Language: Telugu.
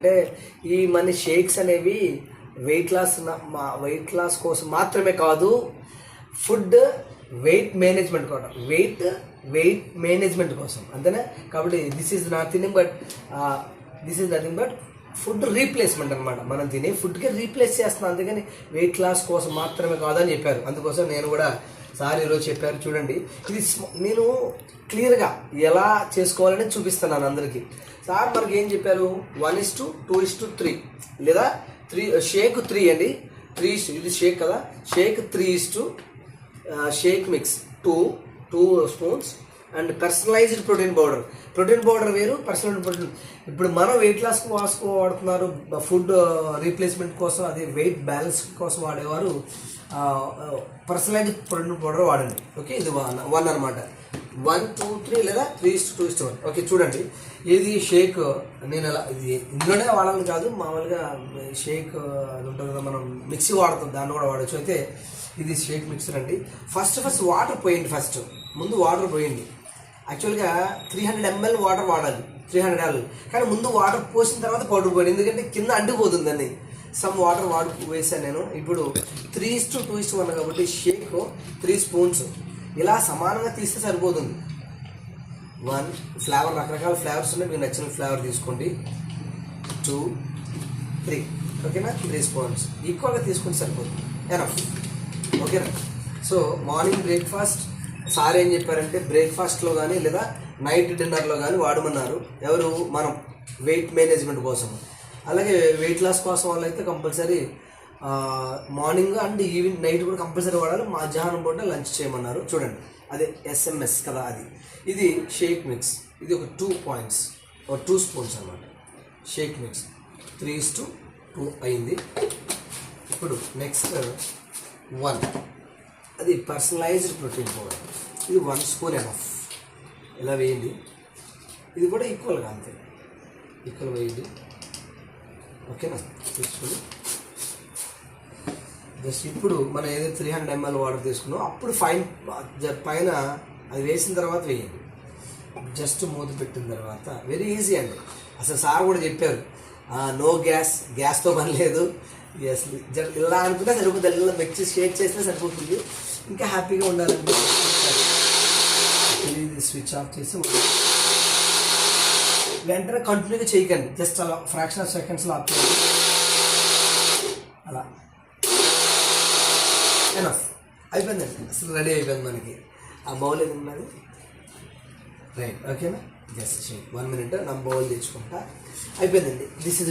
అంటే ఈ మన షేక్స్ అనేవి వెయిట్ లాస్ కోసం మాత్రమే కాదు, ఫుడ్ వెయిట్ మేనేజ్మెంట్ కోసం అంతేనా. కాబట్టి this is nothing but food replacement అనమాట. మనం తినే ఫుడ్కి రీప్లేస్ చేస్తున్నాం, అందుకని వెయిట్ లాస్ కోసం మాత్రమే కాదని చెప్పారు. అందుకోసం నేను కూడా సార్ ఈరోజు చెప్పారు. చూడండి, ఇది నేను క్లియర్గా ఎలా చేసుకోవాలని చూపిస్తున్నాను అందరికీ. సార్ మనకి ఏం చెప్పారు, 1:2:3 లేదా షేక్ 3 అండి. 3 ఇది షేక్ కదా, shake 3 shake mix 2 spoons and personalised protein powder వేరు, పర్సనలైజ్డ్ ప్రోటీన్. ఇప్పుడు మనం వెయిట్ లాస్ వాడుతున్నారు, ఫుడ్ రీప్లేస్మెంట్ కోసం, అదే వెయిట్ బ్యాలెన్స్ కోసం వాడేవారు పర్సనలైజ్డ్ ప్రోటీన్ పౌడర్ వాడండి. ఓకే, ఇది 1 అనమాట. 1, 2, 3 లేదా 3:2:1. ఓకే, చూడండి, ఇది షేక్. నేను ఎలా ఇది ఇందులోనే వాడాలని కాదు, మామూలుగా షేక్ అది ఉంటుంది కదా, మనం మిక్సీ వాడుతాం, దాన్ని కూడా వాడచ్చు. అయితే ఇది షేక్ మిక్సర్ అండి. ఫస్ట్ వాటర్ పోయండి. ముందు వాటర్ పోయండి. యాక్చువల్గా 300 ml వాటర్ వాడాలి, 300 ml. కానీ ముందు వాటర్ పోసిన తర్వాత పౌడర్ పోయింది, ఎందుకంటే కింద అంటుకుపోతుందండి. సమ్ వాటర్ వేసాను నేను. ఇప్పుడు 3:2:1 కాబట్టి షేక్ 3 స్పూన్స్ ఇలా సమానంగా తీస్తే సరిపోతుంది. 1 ఫ్లేవర్, రకరకాల ఫ్లేవర్స్ ఉన్నాయి, మీకు నచ్చిన ఫ్లేవర్ తీసుకోండి. 2, 3 ఓకేనా, 3 స్పూన్స్ ఈక్వల్గా తీసుకుంటే సరిపోతుంది, ఎనఫ్. ఓకేనా. సో మార్నింగ్ బ్రేక్ఫాస్ట్ సార్ ఏం చెప్పారంటే, బ్రేక్ఫాస్ట్లో కానీ లేదా నైట్ డిన్నర్లో కానీ వాడమన్నారు. ఎవరు, మనం వెయిట్ మేనేజ్మెంట్ కోసం. అలాగే వెయిట్ లాస్ కోసం వాళ్ళైతే compulsory morning and evening, night కూడా కంపల్సరీ వాడాలి. మధ్యాహ్నం పూట లంచ్ చేయమన్నారు. చూడండి, అదే SMS కదా అది. ఇది షేక్ మిక్స్, ఇది ఒక 2 స్పూన్స్ అనమాట. షేక్ మిక్స్ 3:2 అయింది. ఇప్పుడు నెక్స్ట్ 1 అది పర్సనలైజ్డ్ ప్రోటీన్ పౌడర్, ఇది 1 స్పూన్ ఎనఫ్. ఇలా వేయండి. ఇది కూడా ఈక్వల్గా అంతే, ఈక్వల్ వేయండి. ఓకేనా, తీసుకుని జస్ట్ ఇప్పుడు మనం ఏదైతే 300 ml వాటర్ తీసుకున్నామో అప్పుడు పైన అది వేసిన తర్వాత వేయండి. జస్ట్ మూత పెట్టిన తర్వాత వెరీ ఈజీ అండి. అసలు సార్ కూడా చెప్పారు, నో గ్యాస్తో పని లేదు. ఇలా అనుకుంటే సరిపోతుంది, ఇలా మిక్స్ షేక్ చేస్తే సరిపోతుంది. ఇంకా హ్యాపీగా ఉండాలంటే ఇది స్విచ్ ఆఫ్ చేసి వెంటనే కంటిన్యూగా చేయకండి, జస్ట్ అలా ఫ్రాక్షన్ ఆఫ్ సెకండ్స్లో ఆఫ్ చేయండి. అలా ఎనఫ్ అయిపోయిందండి, అసలు రెడీ అయిపోయింది మనకి. ఆ బౌల్ ఏది ఉన్నది రైట్. ఓకేనా, జస్ట్ 1 minute నా బౌల్ తెచ్చుకుంటా. అయిపోయిందండి. This is